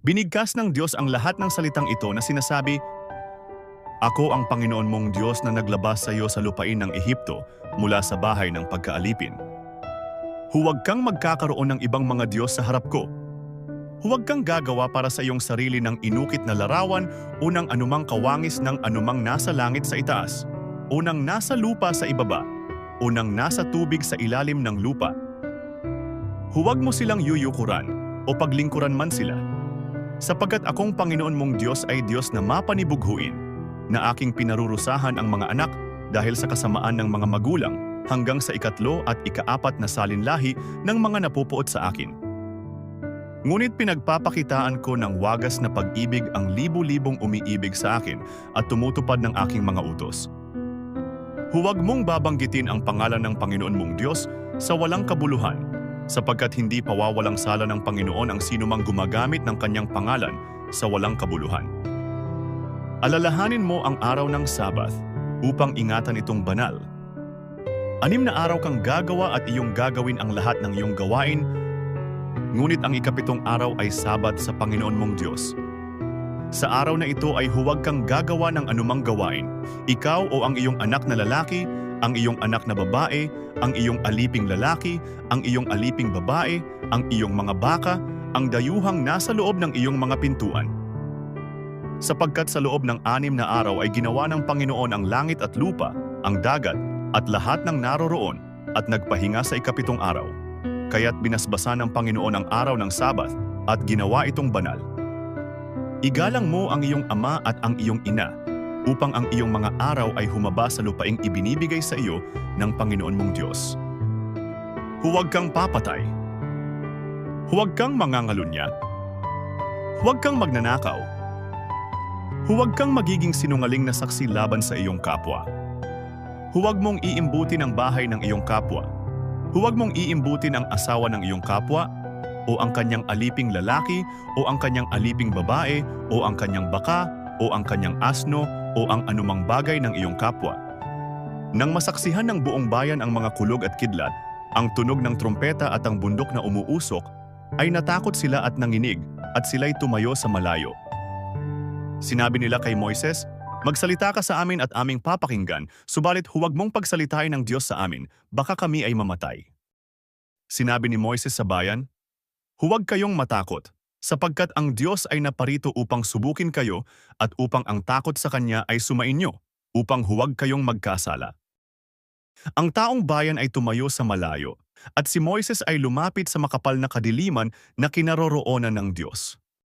Binigkas ng Diyos ang lahat ng salitang ito na sinasabi, "Ako ang Panginoon mong Diyos na naglabas sa iyo sa lupain ng Ehipto mula sa bahay ng pagkaalipin. Huwag kang magkakaroon ng ibang mga Diyos sa harap ko. Huwag kang gagawa para sa iyong sarili ng inukit na larawan o ng anumang kawangis ng anumang nasa langit sa itaas, o ng nasa lupa sa ibaba, o ng nasa tubig sa ilalim ng lupa. Huwag mo silang yuyukuran o paglingkuran man sila, sapagkat akong Panginoon mong Diyos ay Diyos na mapanibughuin, na aking pinarurusahan ang mga anak dahil sa kasamaan ng mga magulang hanggang sa ikatlo at ikaapat na salinlahi ng mga napupuot sa akin. Ngunit pinagpapakitaan ko ng wagas na pag-ibig ang libu-libong umiibig sa akin at tumutupad ng aking mga utos. Huwag mong babanggitin ang pangalan ng Panginoon mong Diyos sa walang kabuluhan, sapagkat hindi pawawalang sala ng Panginoon ang sinumang gumagamit ng kanyang pangalan sa walang kabuluhan. Alalahanin mo ang araw ng Sabath upang ingatan itong banal. 6 na araw kang gagawa at iyong gagawin ang lahat ng iyong gawain, ngunit ang ikapitong araw ay Sabat sa Panginoon mong Diyos. Sa araw na ito ay huwag kang gagawa ng anumang gawain, ikaw o ang iyong anak na lalaki, ang iyong anak na babae, ang iyong aliping lalaki, ang iyong aliping babae, ang iyong mga baka, ang dayuhang nasa loob ng iyong mga pintuan. Sapagkat sa loob ng 6 na araw ay ginawa ng Panginoon ang langit at lupa, ang dagat, at lahat ng naroroon, at nagpahinga sa ikapitong araw. Kaya't binasbasan ng Panginoon ang araw ng Sabat at ginawa itong banal. Igalang mo ang iyong ama at ang iyong ina, upang ang iyong mga araw ay humaba sa lupaing ibinibigay sa iyo ng Panginoon mong Diyos. Huwag kang papatay. Huwag kang mangangalunya. Huwag kang magnanakaw. Huwag kang magiging sinungaling na saksi laban sa iyong kapwa. Huwag mong iimbutin ang bahay ng iyong kapwa. Huwag mong iimbutin ang asawa ng iyong kapwa, o ang kanyang aliping lalaki, o ang kanyang aliping babae, o ang kanyang baka, o ang kanyang asno, o ang anumang bagay ng iyong kapwa. Nang masaksihan ng buong bayan ang mga kulog at kidlat, ang tunog ng trumpeta at ang bundok na umuusok, ay natakot sila at nanginig, at sila'y tumayo sa malayo. Sinabi nila kay Moises, "Magsalita ka sa amin at aming papakinggan, subalit huwag mong pagsalitain ng Diyos sa amin, baka kami ay mamatay." Sinabi ni Moises sa bayan, "Huwag kayong matakot, sapagkat ang Diyos ay naparito upang subukin kayo at upang ang takot sa Kanya ay sumainyo, upang huwag kayong magkasala." Ang taong bayan ay tumayo sa malayo, at si Moises ay lumapit sa makapal na kadiliman na kinaroroonan ng Diyos.